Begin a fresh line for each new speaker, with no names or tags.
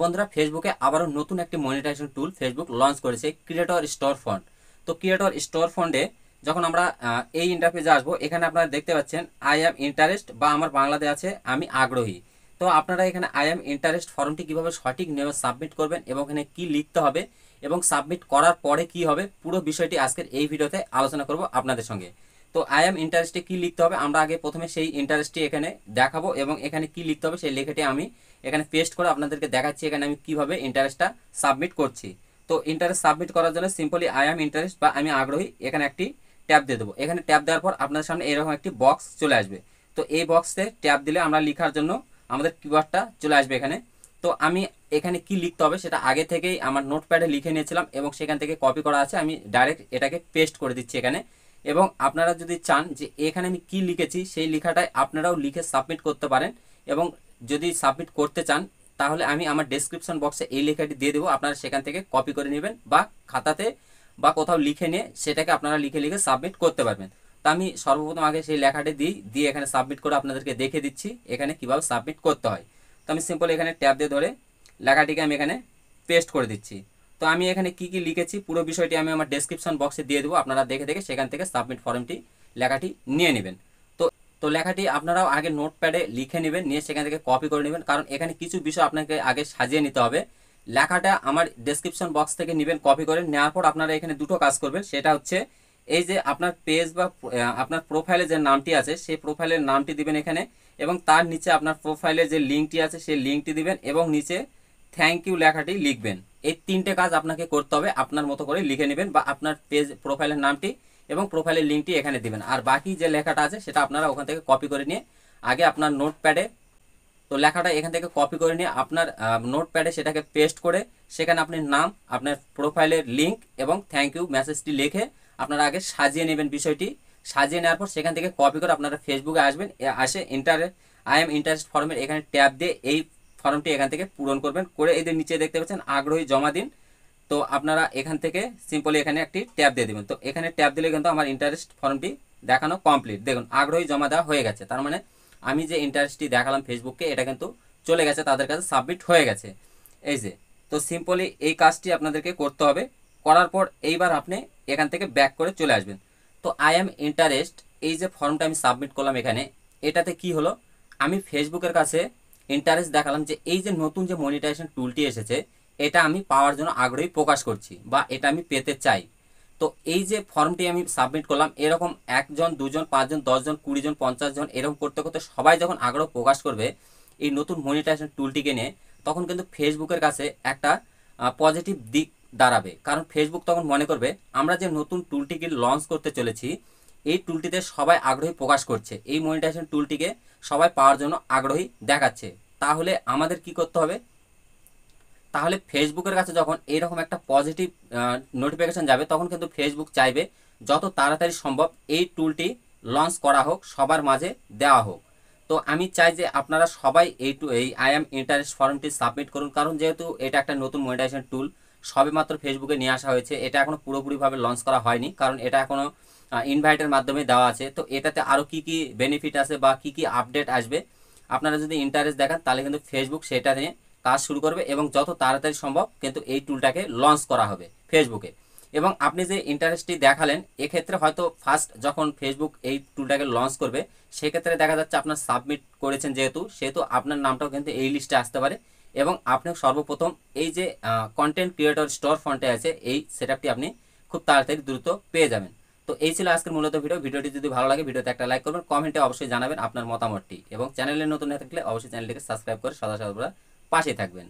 বন্ধুরা, ফেসবুকে আবারও নতুন একটি মনিটাইজেশন টুল ফেসবুক লঞ্চ করেছে, ক্রিয়েটর স্টোর ফন্ড। তো ক্রিয়েটর স্টোর ফন্ডে যখন আমরা এই ইন্টারফেসে আসবো, এখানে আপনারা দেখতে পাচ্ছেন আই অ্যাম ইন্টারেস্ট, বা আমার বাংলাতে আছে আমি আগ্রহী। তো আপনারা এখানে আই অ্যাম ইন্টারেস্ট ফর্মটি কীভাবে সঠিক নিয়মে সাবমিট করবেন এবং এখানে কি লিখতে হবে এবং সাবমিট করার পরে কি হবে, পুরো বিষয়টি আজকের এই ভিডিওতে আলোচনা করব আপনাদের সঙ্গে। তো আই অ্যাম ইন্টারেস্টে কী লিখতে হবে, আমরা আগে প্রথমে সেই ইন্টারেস্টটি এখানে দেখাবো এবং এখানে কি লিখতে হবে সেই লেখাটি আমি এখানে পেস্ট করে আপনাদেরকে দেখাচ্ছি এখানে আমি কিভাবে ইন্টারেস্টটা সাবমিট করছি। তো ইন্টারেস্ট সাবমিট করার জন্য সিম্পলি আই অ্যাম ইন্টারেস্ট বা আমি আগ্রহী এখানে একটি ট্যাব দিয়ে দেবো। এখানে ট্যাব দেওয়ার পর আপনাদের সামনে এরকম একটি বক্স চলে আসবে। তো এই বক্সে ট্যাব দিলে আমরা লেখার জন্য আমাদের কিওয়ার্ডটা চলে আসবে এখানে। তো আমি এখানে কি লিখতে হবে সেটা আগে থেকেই আমার নোটপ্যাডে লিখে নিয়েছিলাম এবং সেখান থেকে কপি করা আছে, আমি ডাইরেক্ট এটাকে পেস্ট করে দিচ্ছি এখানে। এবং আপনারা যদি চান যে এখানে আমি কি লিখেছি সেই লেখাটাই আপনারাও লিখে সাবমিট করতে পারেন, এবং যদি সাবমিট করতে চান তাহলে আমি আমার ডেসক্রিপশন বক্সে এই লেখাটি দিয়ে দেবো, আপনারা সেখান থেকে কপি করে নেবেন বা খাতাতে বা কোথাও লিখে নিয়ে সেটাকে আপনারা লিখে লিখে সাবমিট করতে পারবেন। তো আমি সর্বপ্রথম আগে সেই লেখাটি দিয়ে এখানে সাবমিট করে আপনাদেরকে দেখে দিচ্ছি এখানে কিভাবে সাবমিট করতে হয়। তো আমি সিম্পল এখানে ট্যাব দিয়ে ধরে লেখাটিকে আমি এখানে পেস্ট করে দিচ্ছি। তো আমি এখানে কি কি লিখেছি পুরো বিষয়টি আমি আমার ডেসক্রিপশন বক্সে দিয়ে দেবো, আপনারা দেখে দেখে সেখান থেকে সাবমিট ফর্মটি লেখাটি নিয়ে নেবেন। তো লেখাটি আপনারাও আগে নোটপ্যাডে লিখে নেবেন, নিয়ে সেখান থেকে কপি করে নেবেন, কারণ এখানে কিছু বিষয় আপনাকে আগে সাজিয়ে নিতে হবে। লেখাটা আমার ডেসক্রিপশন বক্স থেকে নেবেন কপি করে নেওয়ার পর আপনারা এখানে দুটো কাজ করবেন। সেটা হচ্ছে এই যে আপনার পেজ বা আপনার প্রোফাইলে যে নামটি আছে সেই প্রোফাইলের নামটি দিবেন এখানে, এবং তার নিচে আপনার প্রোফাইলের যে লিঙ্কটি আছে সেই লিঙ্কটি দিবেন এবং নিচে থ্যাংক ইউ লেখাটি লিখবেন। এই তিনটে কাজ আপনাকে করতে হবে, আপনার মতো করে লিখে নেবেন বা আপনার পেজ প্রোফাইলের নামটি এবং প্রোফাইলের লিঙ্কটি এখানে দিবেন। আর বাকি যে লেখাটা আছে সেটা আপনারা ওখান থেকে কপি করে নিয়ে আগে আপনার নোটপ্যাডে, তো লেখাটা এখান থেকে কপি করে নিয়ে আপনার নোটপ্যাডে সেটাকে পেস্ট করে সেখানে আপনি নাম, আপনার প্রোফাইলের লিঙ্ক এবং থ্যাংক ইউ মেসেজটি লিখে আপনারা আগে সাজিয়ে নেবেন বিষয়টি। সাজিয়ে নেওয়ার পর সেখান থেকে কপি করে আপনারা ফেসবুকে আসবেন, আসে আই এম ইন্টারেস্ট ফর্মের এখানে ট্যাব দিয়ে এই ফর্মটি এখান থেকে পূরণ করবেন। করে এদের নিচে দেখতে পাচ্ছেন আগ্রহী জমা দিন। তো আপনারা এখান থেকে সিম্পলি এখানে একটি ট্যাব দিয়ে দেবেন। তো এখানে ট্যাব দিলে কিন্তু আমার ইন্টারেস্ট ফর্মটি দেখানো কমপ্লিট। দেখুন আগ্রহী জমা দেওয়া হয়ে গেছে, তার মানে আমি যে ইন্টারেস্টটি দেখালাম ফেসবুককে এটা কিন্তু চলে গেছে, তাদের কাছে সাবমিট হয়ে গেছে এই যে। তো সিম্পলি এই কাজটি আপনাদেরকে করতে হবে। করার পর এইবার আপনি এখান থেকে ব্যাক করে চলে আসবেন। তো আই অ্যাম ইন্টারেস্ট এই যে ফর্মটা আমি সাবমিট করলাম এখানে, এটাতে কি হলো, আমি ফেসবুকের কাছে ইন্টারেস্ট দেখালাম যে এই যে নতুন যে মনিটাইজেশন টুলটি এসেছে এটা আমি পাওয়ার জন্য আগ্রহী প্রকাশ করছি বা এটা আমি পেতে চাই। তো এই যে ফর্মটি আমি সাবমিট করলাম, এরকম একজন, দুজন, পাঁচজন, 10জন, 20জন, 50জন এরকম করতে করতে সবাই যখন আগ্রহ প্রকাশ করবে এই নতুন মনিটাইজেশন টুলটিকে নিয়ে, তখন কিন্তু ফেসবুকের কাছে একটা পজিটিভ দিক দাঁড়াবে। কারণ ফেসবুক তখন মনে করবে আমরা যে নতুন টুলটিকে লঞ্চ করতে চলেছি এই টুলটিতে সবাই আগ্রহী প্রকাশ করছে, এই মনিটাইজেশন টুলটিকে সবাই পাওয়ার জন্য আগ্রহী দেখাচ্ছে। তাহলে আমাদের কি করতে হবে, তাহলে ফেসবুকের কাছে যখন এইরকম একটা পজিটিভ নোটিফিকেশান যাবে তখন কিন্তু ফেসবুক চাইবে যত তাড়াতাড়ি সম্ভব এই টুলটি লঞ্চ করা হোক, সবার মাঝে দেওয়া হোক। তো আমি চাই যে আপনারা সবাই এই আই অ্যাম ইন্টারেস্ট ফর্মটি সাবমিট করুন, কারণ যেহেতু এটা একটা নতুন মনিটাইজেশন টুল সবেমাত্র ফেসবুকে নিয়ে আসা হয়েছে, এটা এখনও পুরোপুরিভাবে লঞ্চ করা হয়নি, কারণ এটা এখনও ইনভাইটের মাধ্যমে দেওয়া আছে। তো এটাতে আরও কী কী বেনিফিট আছে বা কী কী আপডেট আসবে আপনারা যদি ইন্টারেস্ট দেখান তাহলে কিন্তু ফেসবুক সেটা নিয়ে কাজ শুরু করবে এবং যত তাড়াতাড়ি সম্ভব কিন্তু এই টুলটাকে লঞ্চ করা হবে ফেসবুকে। এবং আপনি যে ইন্টারেস্টটি দেখালেন এক্ষেত্রে হয়তো ফার্স্ট যখন ফেসবুক এই টুলটাকে লঞ্চ করবে সেক্ষেত্রে দেখা যাচ্ছে আপনার সাবমিট করেছেন সেহেতু আপনার নামটাও কিন্তু এই লিস্টে আসতে পারে, এবং আপনি সর্বপ্রথম এই যে কন্টেন্ট ক্রিয়েটর স্টোর ফন্টে আছে এই সেটআপটি আপনি খুব তাড়াতাড়ি দ্রুত পেয়ে যাবেন। তো এই ছিল আজকের মূলত ভিডিওটি যদি ভালো লাগে ভিডিওতে একটা লাইক করবেন, কমেন্টে অবশ্যই জানাবেন আপনার মতামতটি, এবং চ্যানেলে নতুন হয়ে থাকলে অবশ্যই চ্যানেলটিকে সাবস্ক্রাইব করে সদা সর্বদা পাশে থাকবেন।